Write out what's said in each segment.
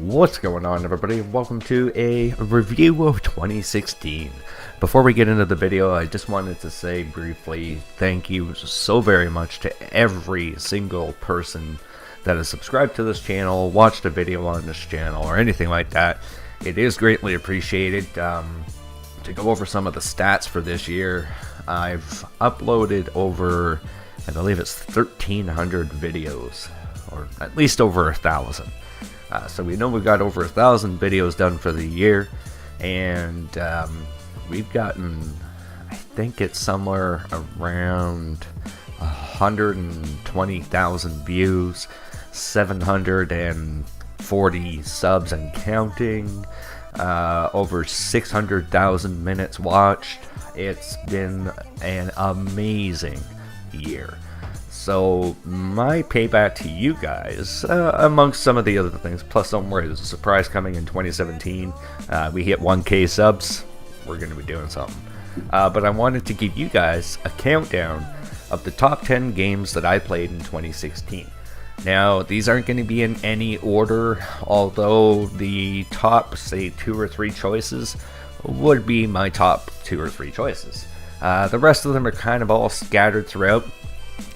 What's going on, everybody? Welcome to a review of 2016. Before we get into the video, I just wanted to say briefly thank you so very much to every single person that has subscribed to this channel, watched a video on this channel, or anything like that. It is greatly appreciated. To go over some of the stats for this year, I've uploaded over, I believe it's 1,300 videos, or at least over 1,000. So we know we've got over 1,000 videos done for the year, and we've gotten, I think it's somewhere around 120,000 views, 740 subs and counting, over 600,000 minutes watched. It's been an amazing year. So my payback to you guys, amongst some of the other things, plus don't worry, there's a surprise coming in 2017. We hit 1K subs, we're going to be doing something. But I wanted to give you guys a countdown of the top 10 games that I played in 2016. Now, these aren't going to be in any order, although the top, say, 2 or 3 choices would be my top 2 or 3 choices. The rest of them are kind of all scattered throughout.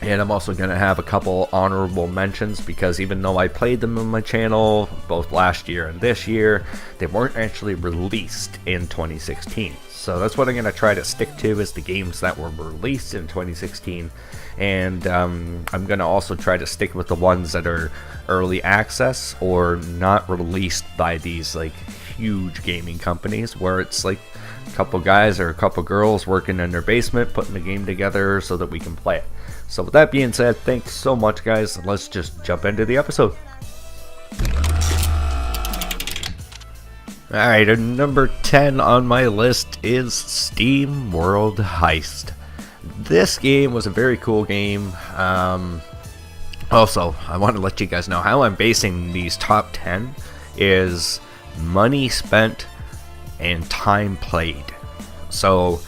And I'm also going to have a couple honorable mentions, because even though I played them on my channel both last year and this year, they weren't actually released in 2016. So that's what I'm going to try to stick to, is the games that were released in 2016. And I'm going to also try to stick with the ones that are early access or not released by these like huge gaming companies, where it's like a couple guys or a couple girls working in their basement putting the game together so that we can play it. So with that being said, thanks so much, guys. Let's just jump into the episode. Alright, and number 10 on my list is Steamworld Heist. This game was a very cool game. Also, I want to let you guys know how I'm basing these top 10 is money spent and time played. So,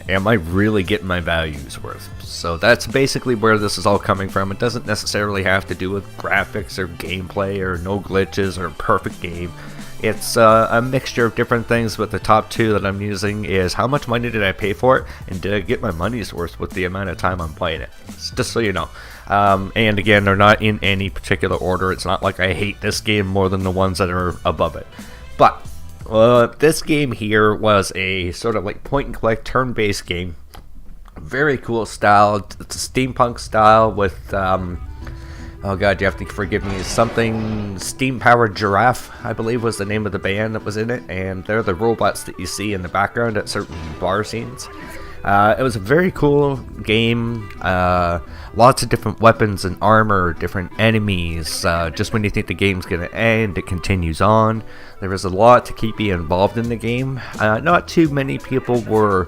am I really getting my values worth? So that's basically where this is all coming from. It doesn't necessarily have to do with graphics or gameplay or no glitches or a perfect game. It's a mixture of different things, but the top 2 that I'm using is how much money did I pay for it, and did I get my money's worth with the amount of time I'm playing it. Just so you know. And again, they're not in any particular order. It's not like I hate this game more than the ones that are above it. But this game here was a sort of like point and click turn-based game. Very cool style. It's a steampunk style with oh god, you have to forgive me, something steam powered giraffe, I believe was the name of the band that was in it, and they're the robots that you see in the background at certain bar scenes. It was a very cool game. Lots of different weapons and armor, different enemies. Just when you think the game's gonna end, it continues on. There was a lot to keep you involved in the game. Not too many people were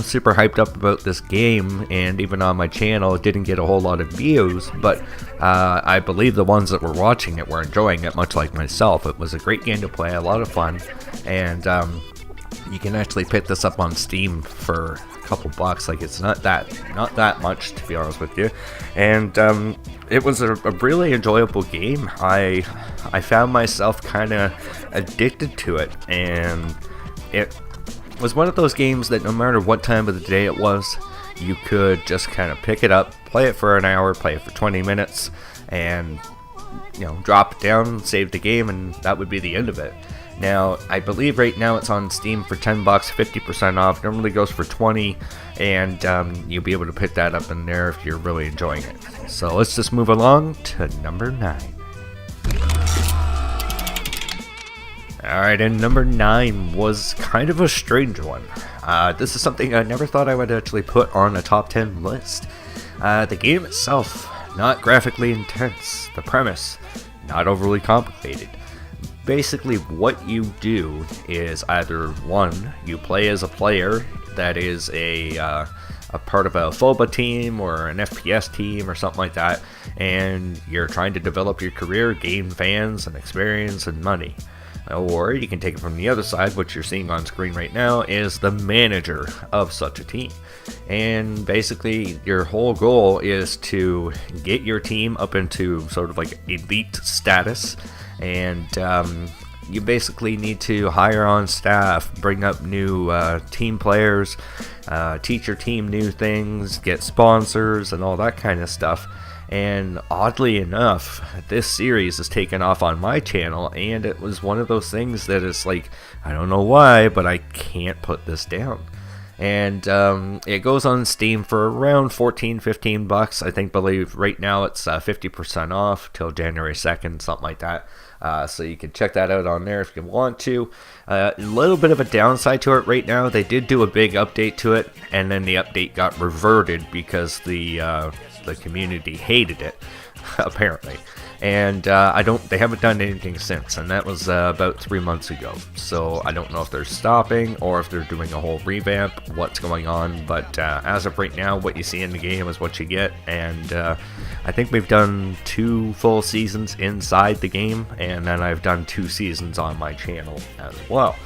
super hyped up about this game, and even on my channel it didn't get a whole lot of views, but I believe the ones that were watching it were enjoying it, much like myself. It was a great game to play, a lot of fun, and you can actually pick this up on Steam for a couple bucks. Like, it's not that much, to be honest with you, and it was a really enjoyable game. I found myself kind of addicted to it, and it was one of those games that no matter what time of the day it was, you could just kind of pick it up, play it for an hour, play it for 20 minutes, and drop it down, save the game, and that would be the end of it. Now, I believe right now it's on Steam for 10 bucks, 50% off. Normally goes for 20, and you'll be able to pick that up in there if you're really enjoying it. So let's just move along to number 9. Alright, and number 9 was kind of a strange one. This is something I never thought I would actually put on a top 10 list. The game itself, not graphically intense. The premise, not overly complicated. Basically, what you do is either, one, you play as a player that is a part of a FOBA team or an FPS team or something like that, and you're trying to develop your career, gain fans and experience and money. Or you can take it from the other side. What you're seeing on screen right now is the manager of such a team. And basically your whole goal is to get your team up into sort of like elite status and you basically need to hire on staff, bring up new team players, teach your team new things, get sponsors, and all that kind of stuff. And oddly enough, this series has taken off on my channel, and it was one of those things that is like, I don't know why, but I can't put this down. And it goes on Steam for around 14-15 bucks. I believe right now it's 50% off till January 2nd, something like that. So you can check that out on there if you want to. A little bit of a downside to it right now. They did do a big update to it, and then the update got reverted because the community hated it, apparently. And they haven't done anything since, and that was about 3 months ago. So I don't know if they're stopping or if they're doing a whole revamp, what's going on. But as of right now, what you see in the game is what you get. And I think we've done 2 full seasons inside the game, and then I've done 2 seasons on my channel as well.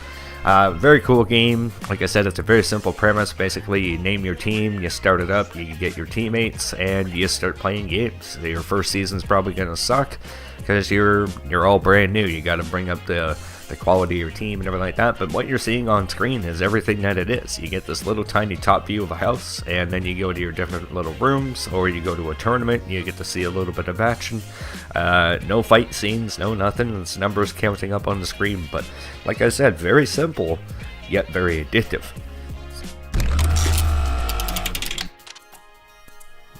Very cool game. Like I said, it's a very simple premise. Basically, you name your team, you start it up, you get your teammates, and you start playing games. Your first season's probably gonna suck because you're all brand new. You got to bring up the quality of your team and everything like that. But what you're seeing on screen is everything that it is. You get this little tiny top view of a house, and then you go to your different little rooms, or you go to a tournament and you get to see a little bit of action. No fight scenes, no nothing. It's numbers counting up on the screen. But like I said, very simple yet very addictive.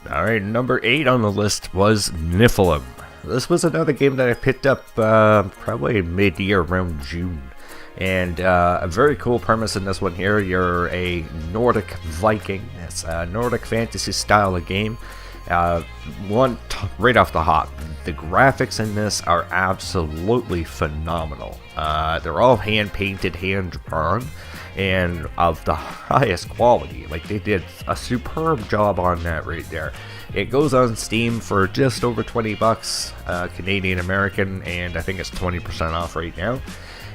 Alright, number 8 on the list was Sniffling. This was another game that I picked up probably mid-year, around June. And a very cool premise in this one here. You're a Nordic Viking. It's a Nordic fantasy style of game. Right off the hop, the graphics in this are absolutely phenomenal. They're all hand-painted, hand-drawn, and of the highest quality. Like, they did a superb job on that right there. It goes on Steam for just over 20 bucks Canadian American, and I think it's 20% off right now.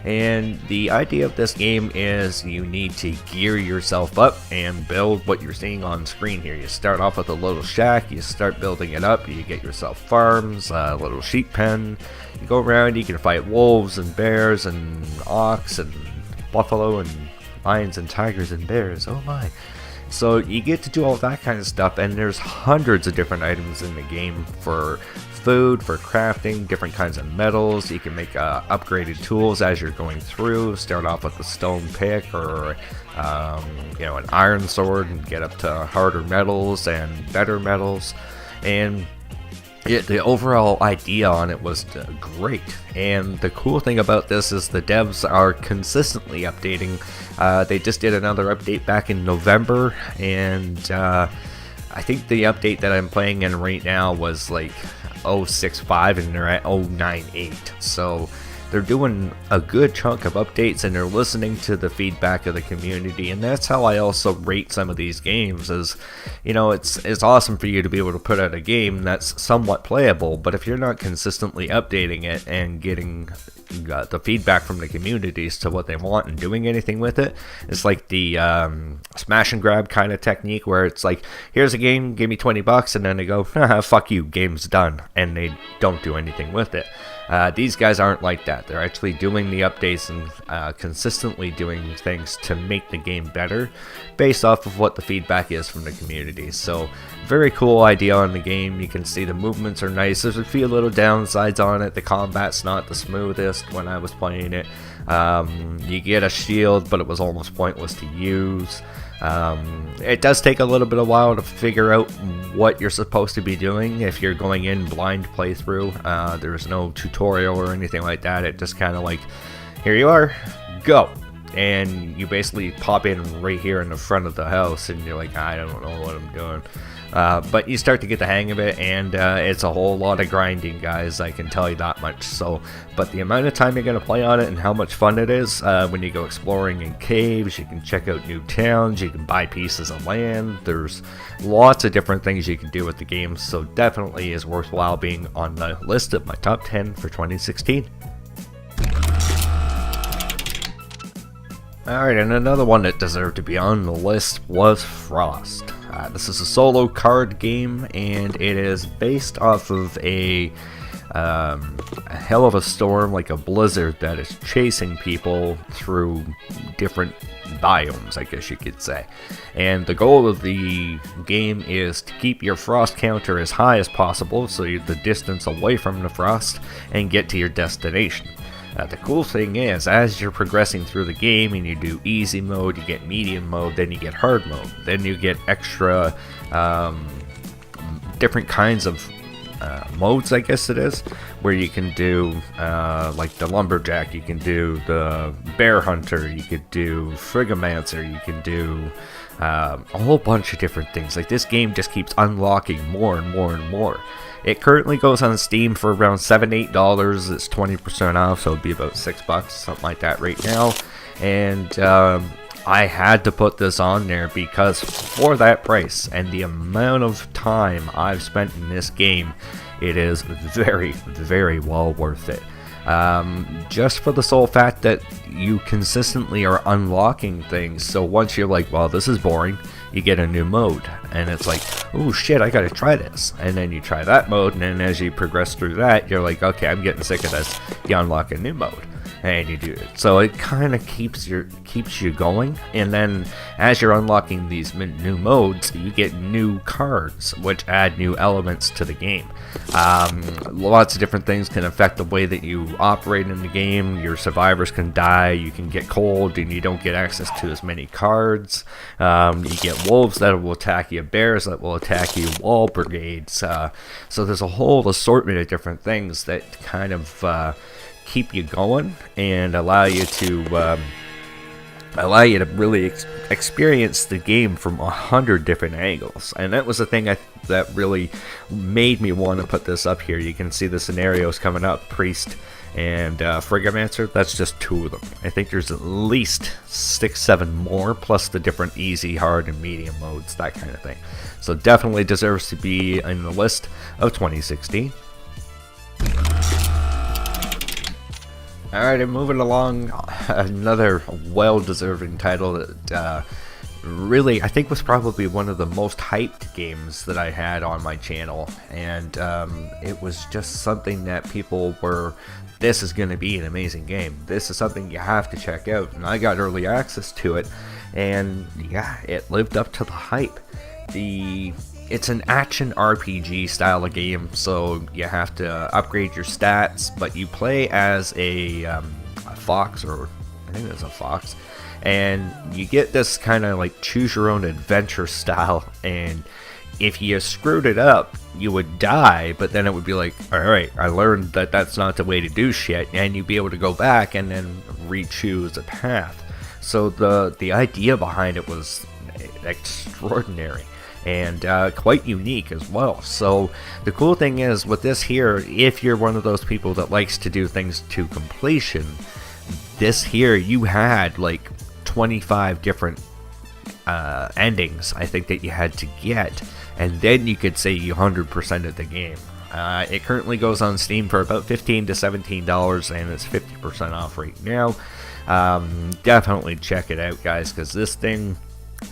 And the idea of this game is you need to gear yourself up and build what you're seeing on screen here. You start off with a little shack, you start building it up, you get yourself farms, a little sheep pen. You go around, you can fight wolves and bears and ox and buffalo and lions and tigers and bears. Oh my. So you get to do all that kind of stuff, and there's hundreds of different items in the game for food, for crafting, different kinds of metals. You can make upgraded tools as you're going through. Start off with a stone pick or an iron sword and get up to harder metals and better metals. And the overall idea on it was great, and the cool thing about this is the devs are consistently updating. They just did another update back in November, and I think the update that I'm playing in right now was like 0.65 and they're at 0.98, so they're doing a good chunk of updates and they're listening to the feedback of the community. And that's how I also rate some of these games is, it's awesome for you to be able to put out a game that's somewhat playable, but if you're not consistently updating it and getting the feedback from the communities to what they want and doing anything with it, it's like the smash and grab kind of technique where it's like, here's a game, give me 20 bucks, and then they go, fuck you, game's done, and they don't do anything with it. These guys aren't like that. They're actually doing the updates and consistently doing things to make the game better based off of what the feedback is from the community. So very cool idea on the game. You can see the movements are nice. There's a few little downsides on it. The combat's not the smoothest when I was playing it. You get a shield, but it was almost pointless to use. It does take a little bit of while to figure out what you're supposed to be doing if you're going in blind playthrough. There's no tutorial or anything like that. It just kind of like, here you are, go. And you basically pop in right here in the front of the house and you're like, I don't know what I'm doing. But you start to get the hang of it, and it's a whole lot of grinding, guys, I can tell you that much. So, but the amount of time you're going to play on it and how much fun it is, when you go exploring in caves, you can check out new towns, you can buy pieces of land, there's lots of different things you can do with the game, so definitely is worthwhile being on the list of my top 10 for 2016. Alright, and another one that deserved to be on the list was Frost. This is a solo card game, and it is based off of a a hell of a storm, like a blizzard that is chasing people through different biomes, I guess you could say. And the goal of the game is to keep your frost counter as high as possible, so you're the distance away from the frost, and get to your destination. The cool thing is, as you're progressing through the game and you do easy mode, you get medium mode, then you get hard mode, then you get extra different kinds of modes, I guess it is, where you can do like the lumberjack, you can do the bear hunter, you could do frigomancer, you can do a whole bunch of different things. Like, this game just keeps unlocking more and more and more. It currently goes on Steam for around $7-8. It's 20% off, so it'd be about $6, something like that right now. And I had to put this on there because for that price and the amount of time I've spent in this game, it is very, very well worth it. Just for the sole fact that you consistently are unlocking things. So once you're like, well, this is boring, you get a new mode, and it's like, oh shit, I gotta try this. And then you try that mode, and then as you progress through that, you're like, okay, I'm getting sick of this. You unlock a new mode, and you do it. So it kind of keeps you going. And then as you're unlocking these new modes, you get new cards, which add new elements to the game. Lots of different things can affect the way that you operate in the game. Your survivors can die, you can get cold, and you don't get access to as many cards. You get wolves that will attack you, bears that will attack you, wall brigades. So there's a whole assortment of different things that kind of keep you going and allow you to really experience the game from 100 different angles. And that was the thing that really made me want to put this up here. You can see the scenarios coming up: priest and frigomancer. That's just 2 of them. I think there's at least 6-7 more, plus the different easy, hard, and medium modes, that kind of thing. So definitely deserves to be in the list of 2016. Alright, and moving along, another well-deserving title that really, I think, was probably one of the most hyped games that I had on my channel. And it was just something that people were, this is going to be an amazing game. This is something you have to check out. And I got early access to it, and yeah, it lived up to the hype. It's an action RPG style of game, so you have to upgrade your stats, but you play as a fox, or I think it's a fox, and you get this kind of like choose your own adventure style, and if you screwed it up, you would die, but then it would be like, alright, I learned that that's not the way to do shit, and you'd be able to go back and then re-choose a path. So the idea behind it was extraordinary. And quite unique as well. So the cool thing is with this here, if you're one of those people that likes to do things to completion, this here, you had like 25 different endings, I think, that you had to get, and then you could say you 100% of the game. It currently goes on Steam for about $15 to $17, and it's 50% off right now. Definitely check it out, guys, because this thing,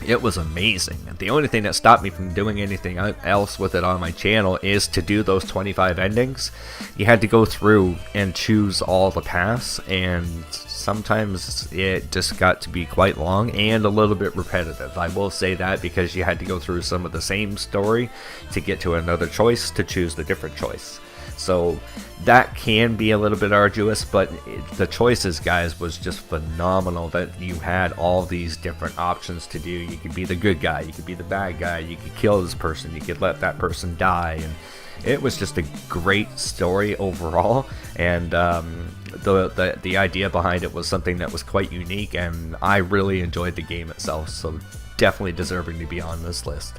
it was amazing. The only thing that stopped me from doing anything else with it on my channel is to do those 25 endings. You had to go through and choose all the paths, and sometimes it just got to be quite long and a little bit repetitive. I will say that, because you had to go through some of the same story to get to another choice to choose the different choice. So that can be a little bit arduous, but the choices, guys, was just phenomenal, that you had all these different options to do. You could be the good guy, you could be the bad guy, you could kill this person, you could let that person die, and it was just a great story overall. And the idea behind it was something that was quite unique, and I really enjoyed the game itself, so definitely deserving to be on this list.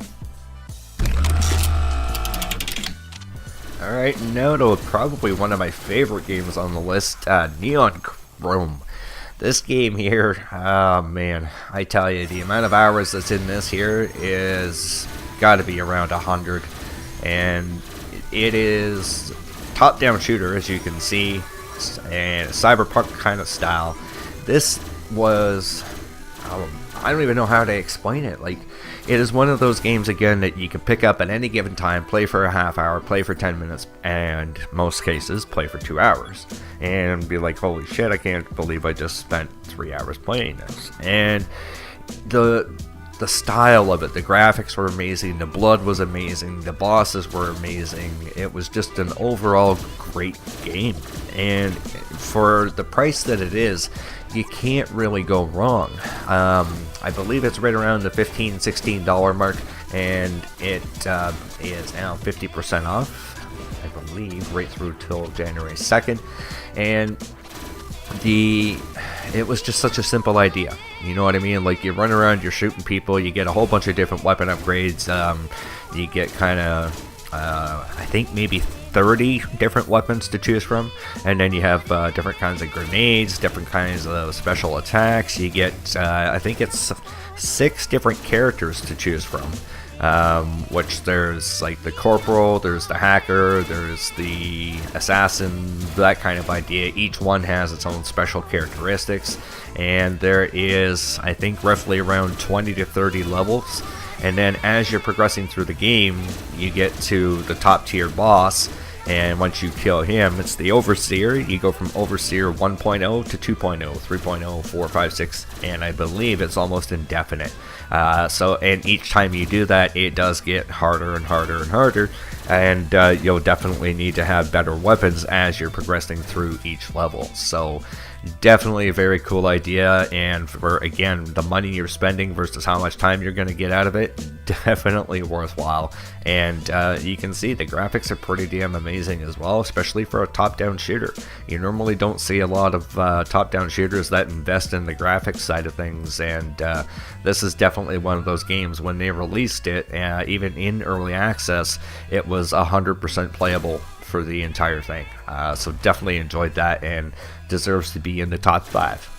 Alright, now to probably one of my favorite games on the list, Neon Chrome. This game here, oh man, I tell you, the amount of hours that's in this here is gotta be around 100. And it is top-down shooter, as you can see, and cyberpunk kind of style. This was, I don't even know how to explain it. Like, it is one of those games, again, that you can pick up at any given time, play for a half hour, play for 10 minutes, and most cases, play for 2 hours. And be like, holy shit, I can't believe I just spent 3 hours playing this. And the style of it, the graphics were amazing, the blood was amazing, the bosses were amazing. It was just an overall great game. And for the price that it is, you can't really go wrong. I believe it's right around the $15, $16 mark, and it is now 50% off, I believe, right through till January 2nd. And it was just such a simple idea. You know what I mean? Like, you run around, you're shooting people, you get a whole bunch of different weapon upgrades. You get kind of, I think maybe 30 different weapons to choose from, and then you have different kinds of grenades, different kinds of special attacks. You get, I think it's 6 different characters to choose from. Which there's like the corporal, there's the hacker, there's the assassin, that kind of idea. Each one has its own special characteristics, and there is, I think, roughly around 20 to 30 levels. And then as you're progressing through the game, you get to the top tier boss, and once you kill him, it's the Overseer. You go from Overseer 1.0 to 2.0, 3.0, 4, 5, 6, and I believe it's almost indefinite. And each time you do that, it does get harder and harder and harder, and you'll definitely need to have better weapons as you're progressing through each level. So definitely a very cool idea, and for, again, the money you're spending versus how much time you're going to get out of it, definitely worthwhile. And you can see the graphics are pretty damn amazing as well, especially for a top-down shooter. You normally don't see a lot of top-down shooters that invest in the graphics side of things, and this is definitely one of those games. When they released it, even in early access, it was 100% playable for the entire thing. So definitely enjoyed that, and deserves to be in the top 5.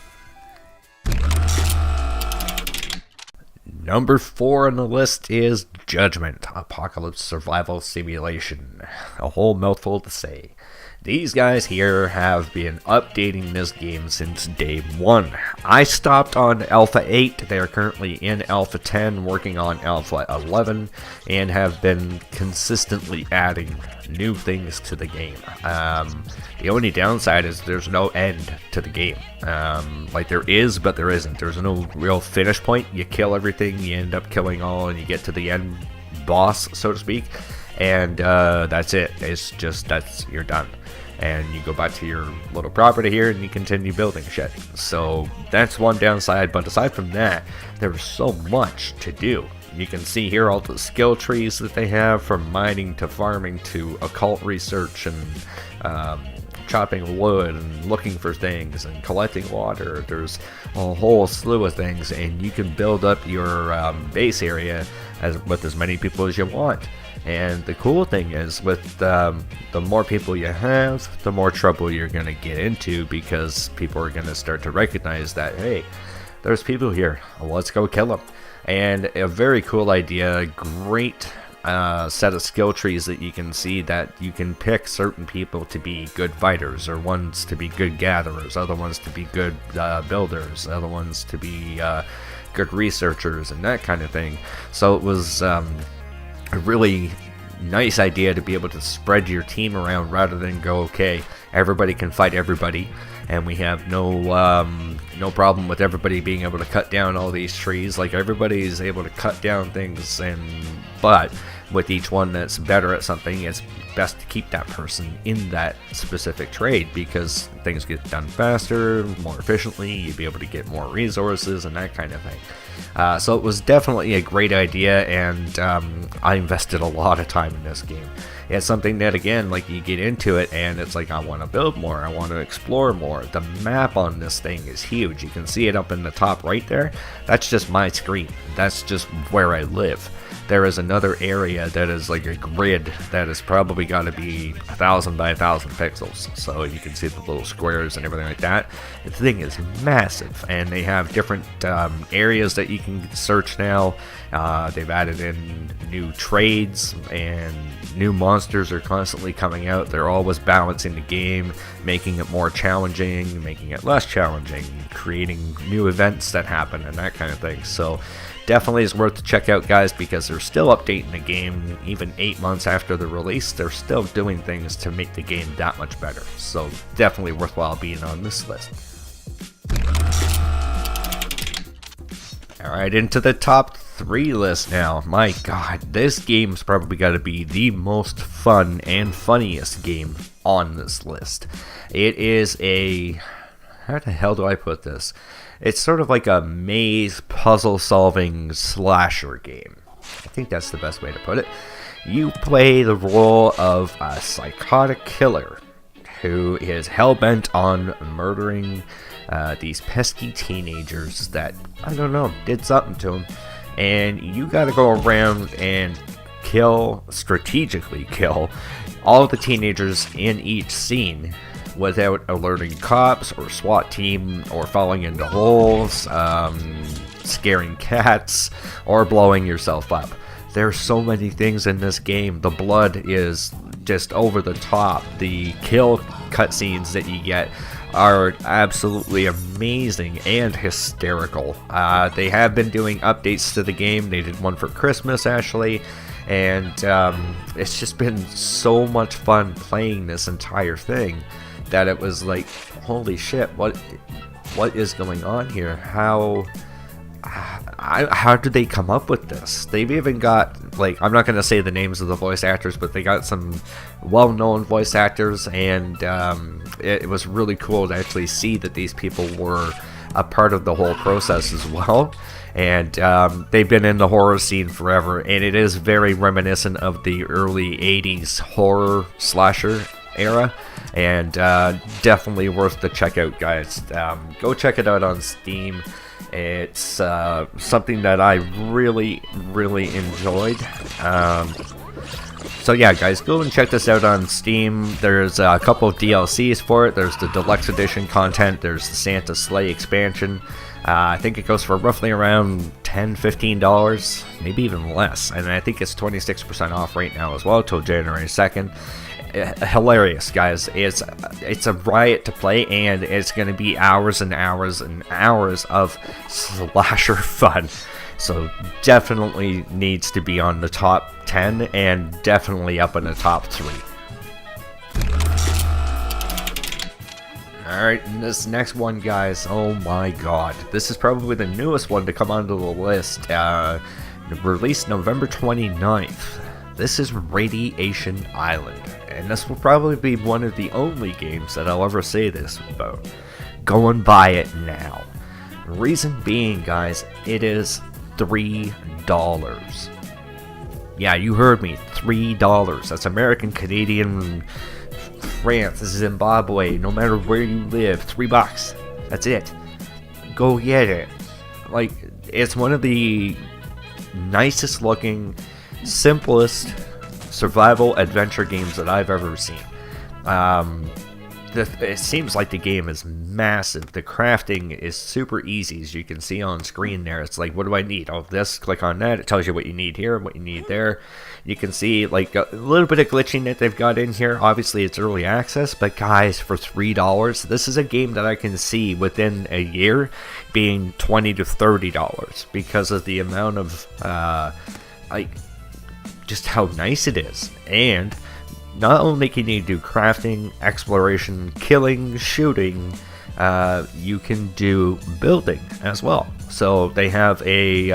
Number 4 on the list is Judgment, Apocalypse Survival Simulation. A whole mouthful to say. These guys here have been updating this game since day 1. I stopped on Alpha 8, they are currently in Alpha 10, working on Alpha 11, and have been consistently adding new things to the game. The only downside is there's no end to the game. Like, there is, but there isn't. There's no real finish point. You kill everything, you end up killing all, and you get to the end boss, so to speak, and that's it. It's just, you're done. And you go back to your little property here and you continue building shit. So that's one downside, but aside from that, there's so much to do. You can see here all the skill trees that they have, from mining to farming to occult research and chopping wood and looking for things and collecting water. There's a whole slew of things, and you can build up your base area with as many people as you want. And the cool thing is, with the more people you have, the more trouble you're going to get into, because people are going to start to recognize that, hey, there's people here, let's go kill them. And a very cool idea, great set of skill trees that you can see, that you can pick certain people to be good fighters, or ones to be good gatherers, other ones to be good builders, other ones to be good researchers, and that kind of thing. So it was a really nice idea to be able to spread your team around, rather than go, okay, everybody can fight everybody, and we have no problem with everybody being able to cut down all these trees. Like, everybody is able to cut down things, but with each one that's better at something, it's best to keep that person in that specific trade, because things get done faster, more efficiently, you'd be able to get more resources and that kind of thing. So it was definitely a great idea, and I invested a lot of time in this game. It's something that, again, like, you get into it and it's like, I want to build more, I want to explore more. The map on this thing is huge. You can see it up in the top right there. That's just my screen. That's just where I live. There is another area that is like a grid that is probably got to be 1,000 by 1,000 pixels, so you can see the little squares and everything like that. The thing is massive, and they have different areas that you can search now. They've added in new trades, and new monsters are constantly coming out. They're always balancing the game, making it more challenging, making it less challenging, creating new events that happen, and that kind of thing. So definitely is worth to check out, guys, because they're still updating the game. Even 8 months after the release, they're still doing things to make the game that much better. So definitely worthwhile being on this list. Alright, into the top 3 list now. My god, this game's probably got to be the most fun and funniest game on this list. It is a... how the hell do I put this? It's sort of like a maze puzzle solving slasher game. I think that's the best way to put it. You play the role of a psychotic killer who is hell-bent on murdering these pesky teenagers that, I don't know, did something to them. And you gotta go around and strategically kill all of the teenagers in each scene without alerting cops or SWAT team or falling into holes, scaring cats, or blowing yourself up. There's so many things in this game. The blood is just over the top. The kill cutscenes that you get are absolutely amazing and hysterical. They have been doing updates to the game. They did one for Christmas, actually, and it's just been so much fun playing this entire thing that it was like, holy shit, what is going on here? How did they come up with this? They've even got, like, I'm not going to say the names of the voice actors, but they got some well-known voice actors, and it was really cool to actually see that these people were a part of the whole process as well. And they've been in the horror scene forever, and it is very reminiscent of the early 80s horror slasher era, and definitely worth the check out, guys. Go check it out on Steam. It's something that I really enjoyed. So yeah, guys, go and check this out on Steam. There's a couple of DLCs for it. There's the Deluxe Edition content. There's the Santa Sleigh expansion. I think it goes for roughly around $10-15, maybe even less. And I think it's 26% off right now as well, till January 2nd. Hilarious, guys. It's a riot to play, and it's going to be hours and hours and hours of slasher fun. So definitely needs to be on the top 10 and definitely up in the top 3. Alright, and this next one, guys, oh my god. This is probably the newest one to come onto the list. Released November 29th. This is Radiation Island, and this will probably be one of the only games that I'll ever say this about. Go and buy it now. Reason being, guys, it is $3. Yeah, you heard me, $3. That's American, Canadian, France, Zimbabwe, no matter where you live, $3. That's it. Go get it. Like, it's one of the nicest looking, simplest survival adventure games that I've ever seen. It seems like the game is massive. The crafting is super easy, as you can see on screen there. It's like, what do I need? Oh, this, click on that. It tells you what you need here and what you need there. You can see like a little bit of glitching that they've got in here. Obviously, it's early access, but guys, for $3, this is a game that I can see within a year being $20 to $30 because of the amount of just how nice it is. And not only can you do crafting, exploration, killing, shooting, you can do building as well. So they have a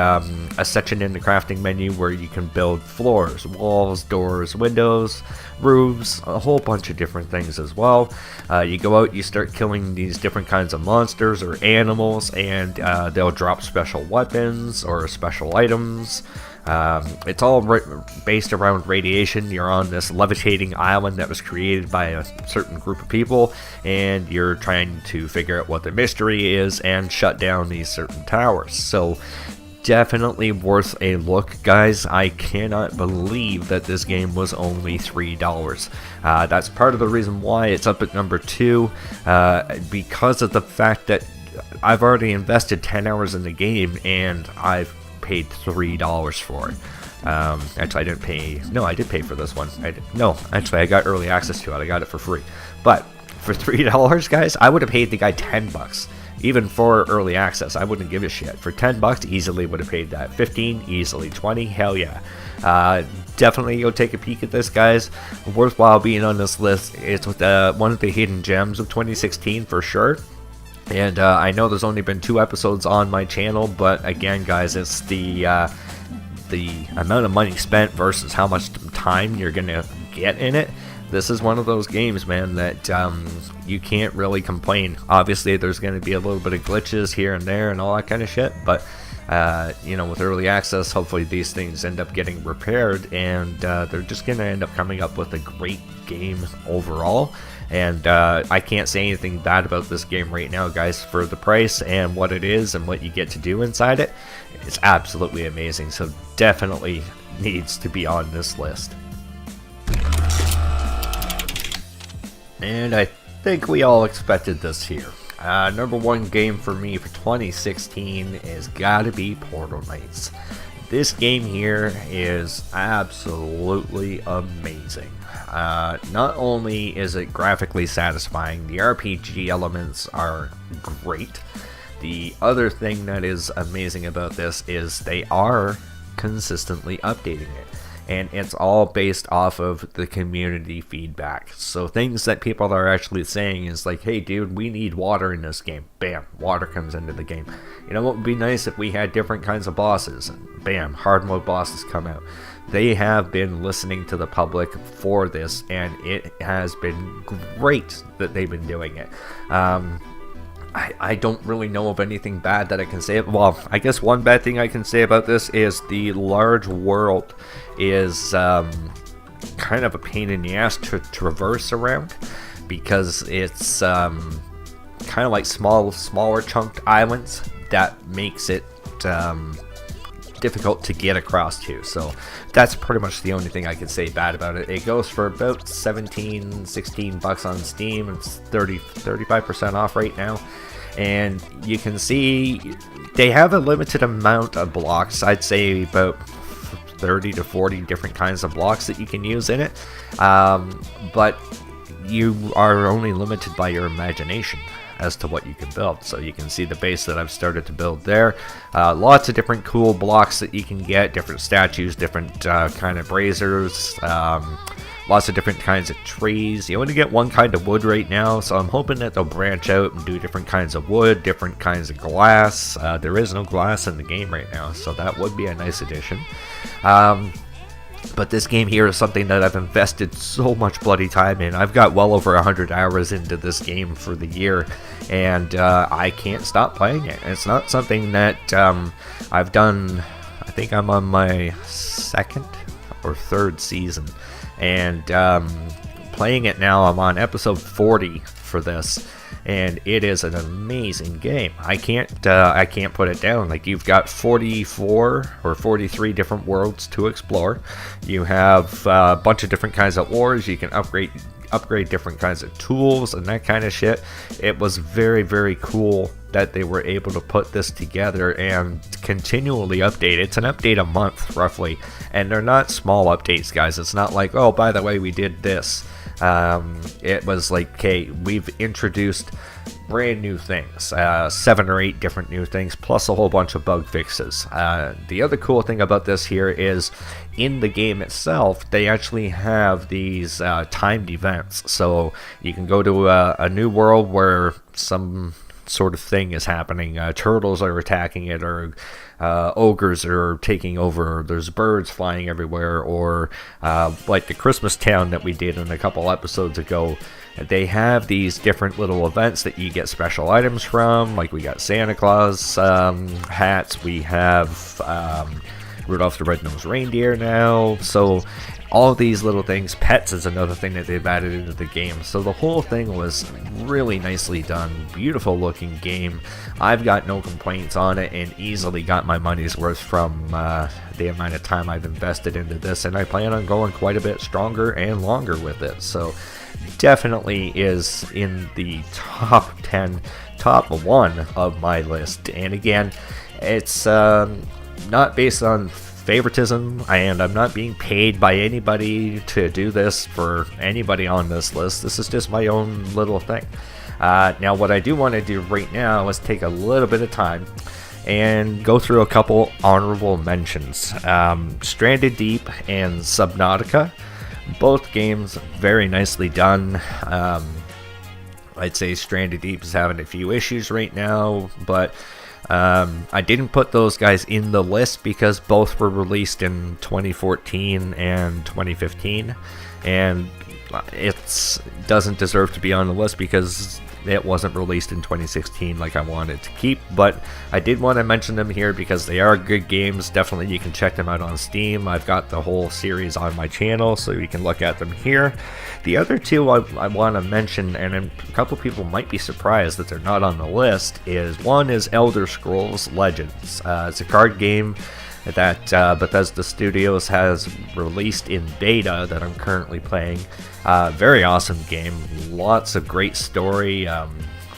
section in the crafting menu where you can build floors, walls, doors, windows, roofs, a whole bunch of different things as well. You go out, you start killing these different kinds of monsters or animals, and they'll drop special weapons or special items. It's all based around radiation. You're on this levitating island that was created by a certain group of people, and you're trying to figure out what the mystery is and shut down these certain towers. So definitely worth a look, guys. I cannot believe that this game was only $3. That's part of the reason why it's up at number 2, because of the fact that I've already invested 10 hours in the game and I've paid $3 for it. Actually, I didn't pay. No, I did pay for this one. No, actually, I got early access to it. I got it for free. But for $3, guys, I would have paid the guy $10 Even for early access, I wouldn't give a shit. For $10, easily would have paid that. 15, easily. 20, hell yeah. Definitely go take a peek at this, guys. Worthwhile being on this list. It's one of the hidden gems of 2016 for sure. And I know there's only been 2 episodes on my channel, but again, guys, it's the amount of money spent versus how much time you're gonna get in it. This is one of those games, man, that you can't really complain. Obviously, there's going to be a little bit of glitches here and there and all that kind of shit, but you know, with early access, hopefully these things end up getting repaired, and they're just going to end up coming up with a great game overall. And I can't say anything bad about this game right now, guys. For the price and what it is and what you get to do inside it, it's absolutely amazing. So definitely needs to be on this list. And I think we all expected this here. Number 1 game for me for 2016 is gotta be Portalmates. This game here is absolutely amazing. Not only is it graphically satisfying, the RPG elements are great. The other thing that is amazing about this is they are consistently updating it. And it's all based off of the community feedback. So things that people are actually saying is like, hey dude, we need water in this game. Bam, water comes into the game. You know what would be nice if we had different kinds of bosses? And bam, hard mode bosses come out. They have been listening to the public for this, and it has been great that they've been doing it. I don't really know of anything bad that I can say. Well, I guess one bad thing I can say about this is the large world is kind of a pain in the ass to traverse around, because it's kind of like smaller chunked islands that makes it difficult to get across to. So that's pretty much the only thing I can say bad about it. It goes for about $16 on Steam. It's 35% off right now, and you can see they have a limited amount of blocks. I'd say about 30 to 40 different kinds of blocks that you can use in it, but you are only limited by your imagination as to what you can build. So you can see the base that I've started to build there. Lots of different cool blocks that you can get, different statues, different kind of braziers, lots of different kinds of trees. You only get one kind of wood right now, so I'm hoping that they'll branch out and do different kinds of wood, different kinds of glass. There is no glass in the game right now, so that would be a nice addition. But this game here is something that I've invested so much bloody time in. I've got well over 100 hours into this game for the year, and I can't stop playing it. It's not something that I've done. I think I'm on my 2nd or 3rd season, and playing it now. I'm on episode 40 for this, and it is an amazing game. I can't put it down. Like, you've got 44 or 43 different worlds to explore. You have a bunch of different kinds of ores. You can upgrade different kinds of tools and that kind of shit. It was very, very cool that they were able to put this together and continually update. It's an update a month roughly, and they're not small updates, guys. It's not like, oh, by the way, we did this. It was like, okay, we've introduced brand new things, 7 or 8 different new things, plus a whole bunch of bug fixes. The other cool thing about this here is, in the game itself, they actually have these timed events. So you can go to a new world where some sort of thing is happening. Turtles are attacking it, or ogres are taking over, there's birds flying everywhere, or like the Christmas town that we did in a couple episodes ago. They have these different little events that you get special items from. Like, we got Santa Claus hats, we have Rudolph the Red-Nosed Reindeer now. So all of these little things. Pets is another thing that they've added into the game. So the whole thing was really nicely done. Beautiful looking game. I've got no complaints on it, and easily got my money's worth from the amount of time I've invested into this, and I plan on going quite a bit stronger and longer with it. So definitely is in the top 10, top 1 of my list. And again, it's not based on favoritism, and I'm not being paid by anybody to do this for anybody on this list. This is just my own little thing. Now what I do want to do right now is take a little bit of time and go through a couple honorable mentions. Stranded Deep and Subnautica, both games very nicely done. I'd say Stranded Deep is having a few issues right now, but I didn't put those guys in the list because both were released in 2014 and 2015, and it doesn't deserve to be on the list because it wasn't released in 2016 like I wanted to keep, but I did want to mention them here because they are good games. Definitely you can check them out on Steam. I've got the whole series on my channel, so you can look at them here. The other two I want to mention, and a couple people might be surprised that they're not on the list, is one is Elder Scrolls Legends. It's a card game that Bethesda Studios has released in beta that I'm currently playing. Very awesome game, lots of great story,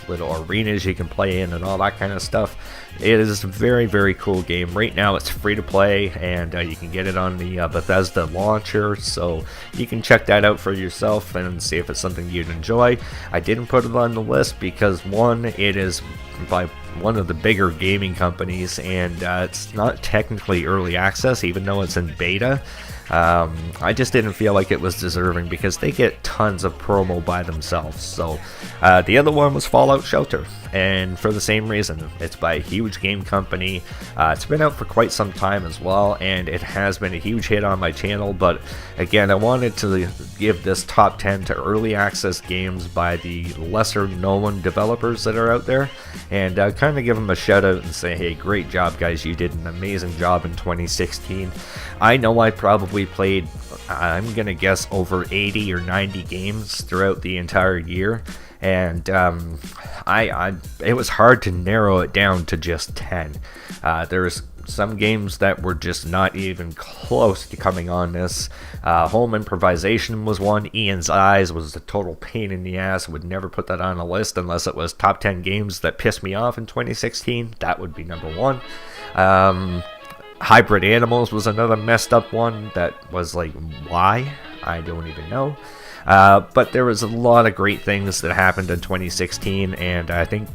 little arenas you can play in and all that kind of stuff. It is a very, very cool game. Right now it's free to play, and you can get it on the Bethesda launcher, so you can check that out for yourself and see if it's something you'd enjoy. I didn't put it on the list because, one, it is by one of the bigger gaming companies, and it's not technically early access even though it's in beta. I just didn't feel like it was deserving because they get tons of promo by themselves. So the other one was Fallout Shelter, and for the same reason, it's by a huge game company. It's been out for quite some time as well, and it has been a huge hit on my channel. But again, I wanted to give this top 10 to early access games by the lesser known developers that are out there, and kind of give them a shout out and say, hey, great job guys, you did an amazing job in 2016. I know I probably played, I'm gonna guess, over 80 or 90 games throughout the entire year, and it was hard to narrow it down to just 10. There's some games that were just not even close to coming on this. Home Improvisation was one. Ian's Eyes was a total pain in the ass. Would never put that on a list unless it was top 10 games that pissed me off in 2016. That would be number one. Hybrid Animals was another messed up one that was like, why? I don't even know. But there was a lot of great things that happened in 2016, and I think,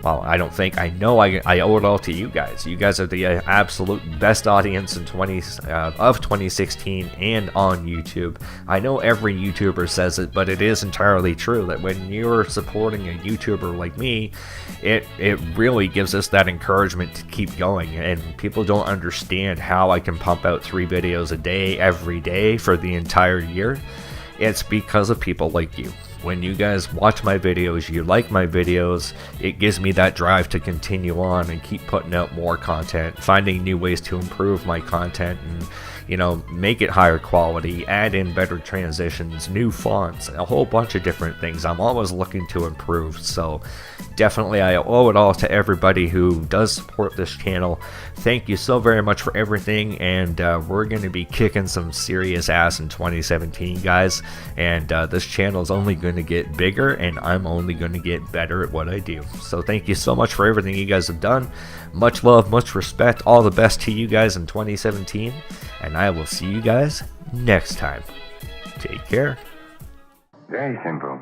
well, I don't think, I know I owe it all to you guys. You guys are the absolute best audience in 2016 and on YouTube. I know every YouTuber says it, but it is entirely true that when you're supporting a YouTuber like me, it really gives us that encouragement to keep going, and people don't understand how I can pump out 3 videos a day every day for the entire year. It's because of people like you. When you guys watch my videos, you like my videos, it gives me that drive to continue on and keep putting out more content, finding new ways to improve my content and, you know, make it higher quality, add in better transitions, new fonts, a whole bunch of different things. I'm always looking to improve, so definitely I owe it all to everybody who does support this channel. Thank you so very much for everything, and we're going to be kicking some serious ass in 2017, guys, and this channel is only going to get bigger, and I'm only going to get better at what I do. So thank you so much for everything you guys have done. Much love, much respect, all the best to you guys in 2017, and I will see you guys next time. Take care. Very simple.